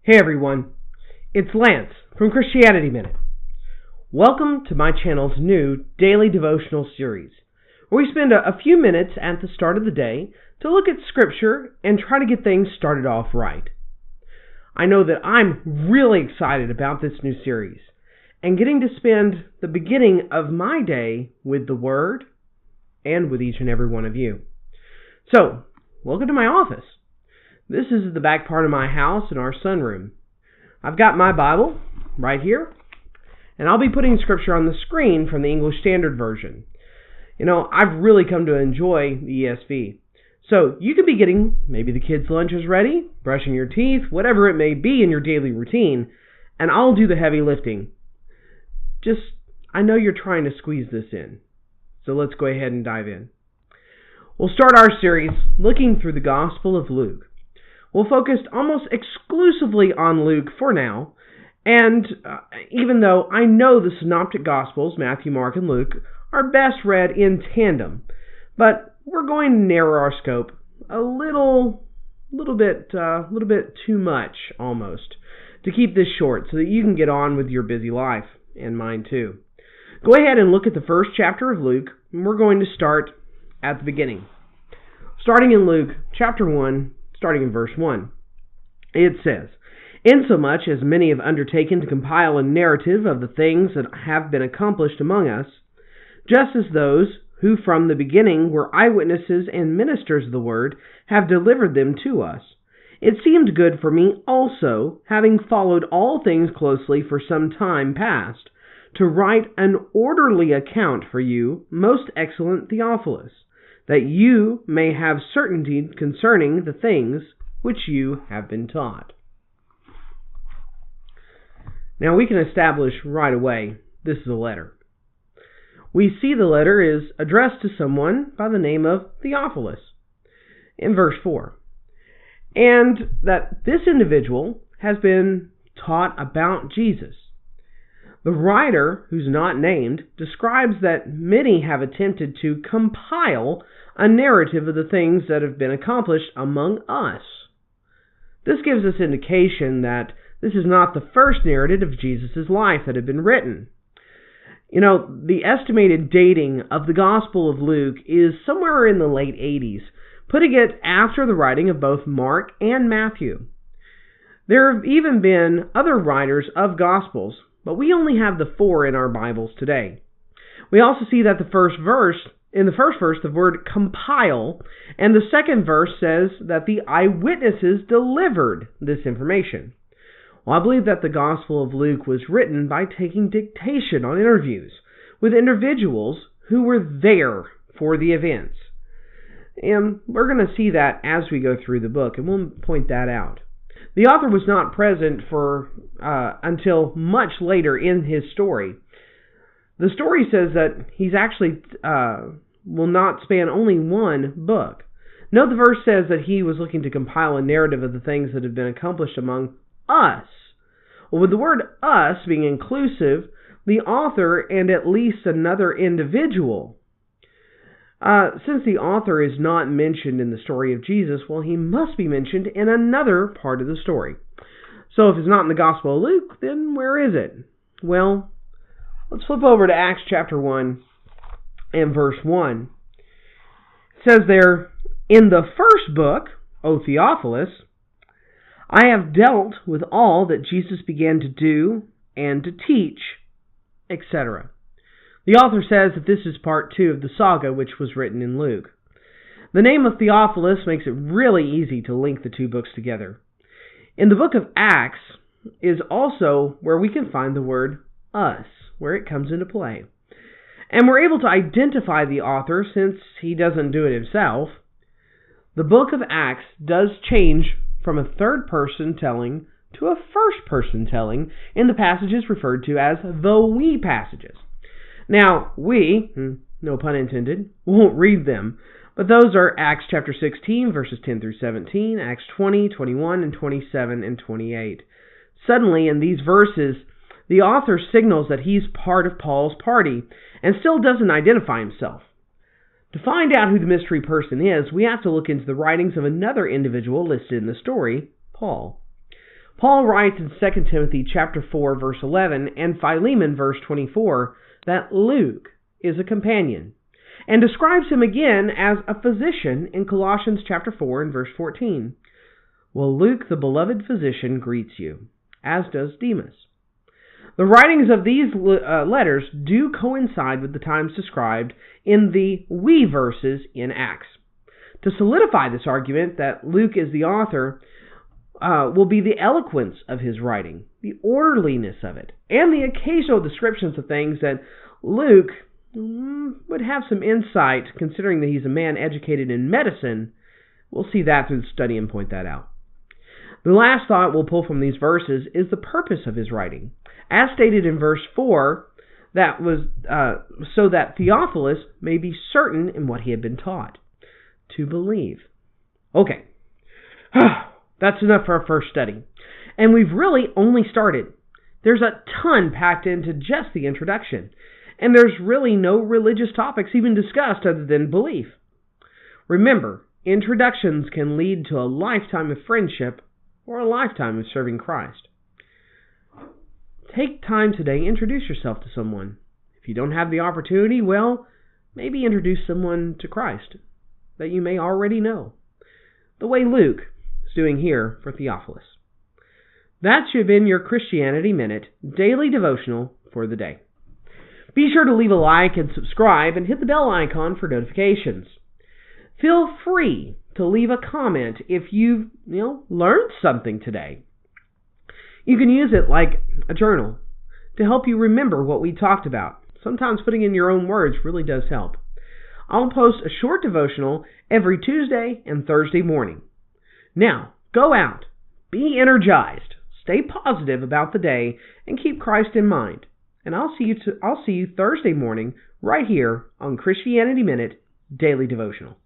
Hey everyone, it's Lance from Christianity Minute. Welcome to my channel's new daily devotional series, where we spend a few minutes at the start of the day to look at Scripture and try to get things started off right. I know that I'm really excited about this new series and getting to spend the beginning of my day with the Word and with each and every one of you. So, welcome to my office. This is the back part of my house in our sunroom. I've got my Bible right here, and I'll be putting Scripture on the screen from the English Standard Version. You know, I've really come to enjoy the ESV. So you could be getting maybe the kids' lunches ready, brushing your teeth, whatever it may be in your daily routine, and I'll do the heavy lifting. I know you're trying to squeeze this in, so let's go ahead and dive in. We'll start our series looking through the Gospel of Luke. We'll focus almost exclusively on Luke for now, and even though I know the Synoptic Gospels, Matthew, Mark, and Luke, are best read in tandem, but we're going to narrow our scope a little bit too much almost to keep this short so that you can get on with your busy life, and mine too. Go ahead and look at the first chapter of Luke, and we're going to start at the beginning. Starting in Luke chapter 1, starting in verse 1, it says, "Insomuch as many have undertaken to compile a narrative of the things that have been accomplished among us, just as those who from the beginning were eyewitnesses and ministers of the word have delivered them to us, it seemed good for me also, having followed all things closely for some time past, to write an orderly account for you, most excellent Theophilus, that you may have certainty concerning the things which you have been taught." Now we can establish right away this is a letter. We see the letter is addressed to someone by the name of Theophilus in verse 4, and that this individual has been taught about Jesus. The writer, who's not named, describes that many have attempted to compile a narrative of the things that have been accomplished among us. This gives us indication that this is not the first narrative of Jesus' life that had been written. You know, the estimated dating of the Gospel of Luke is somewhere in the late 80s, putting it after the writing of both Mark and Matthew. There have even been other writers of Gospels, but we only have the 4 in our Bibles today. We also see that in the first verse, the word compile, and the second verse says that the eyewitnesses delivered this information. Well, I believe that the Gospel of Luke was written by taking dictation on interviews with individuals who were there for the events. And we're going to see that as we go through the book, and we'll point that out. The author was not present until much later in his story. The story says that he's actually will not span only one book. Note the verse says that he was looking to compile a narrative of the things that have been accomplished among us. Well, with the word us being inclusive, the author and at least another individual. Since the author is not mentioned in the story of Jesus, well, he must be mentioned in another part of the story. So if it's not in the Gospel of Luke, then where is it? Well, let's flip over to Acts chapter 1 and verse 1. It says there, "In the first book, O Theophilus, I have dealt with all that Jesus began to do and to teach," etc. The author says that this is part 2 of the saga which was written in Luke. The name of Theophilus makes it really easy to link the two books together. In the book of Acts is also where we can find the word us, where it comes into play. And we're able to identify the author since he doesn't do it himself. The book of Acts does change from a third person telling to a first person telling in the passages referred to as the we passages. Now, we, no pun intended, won't read them, but those are Acts chapter 16, verses 10 through 17, Acts 20, 21, and 27, and 28. Suddenly, in these verses, the author signals that he's part of Paul's party and still doesn't identify himself. To find out who the mystery person is, we have to look into the writings of another individual listed in the story, Paul. Paul writes in 2 Timothy chapter 4, verse 11, and Philemon, verse 24, that Luke is a companion, and describes him again as a physician in Colossians chapter 4 and verse 14. Well, Luke, the beloved physician, greets you, as does Demas. The writings of these letters do coincide with the times described in the we verses in Acts. To solidify this argument that Luke is the author will be the eloquence of his writing, the orderliness of it, and the occasional descriptions of things that Luke would have some insight, considering that he's a man educated in medicine. We'll see that through the study and point that out. The last thought we'll pull from these verses is the purpose of his writing. As stated in verse 4, that was so that Theophilus may be certain in what he had been taught, to believe. Okay, that's enough for our first study. And we've really only started. There's a ton packed into just the introduction. And there's really no religious topics even discussed other than belief. Remember, introductions can lead to a lifetime of friendship or a lifetime of serving Christ. Take time today, introduce yourself to someone. If you don't have the opportunity, well, maybe introduce someone to Christ that you may already know, the way Luke is doing here for Theophilus. That should have been your Christianity Minute daily devotional for the day. Be sure to leave a like and subscribe and hit the bell icon for notifications. Feel free to leave a comment if you've learned something today. You can use it like a journal to help you remember what we talked about. Sometimes putting in your own words really does help. I'll post a short devotional every Tuesday and Thursday morning. Now, go out, be energized, stay positive about the day, and keep Christ in mind. And I'll see you Thursday morning right here on Christianity Minute Daily Devotional.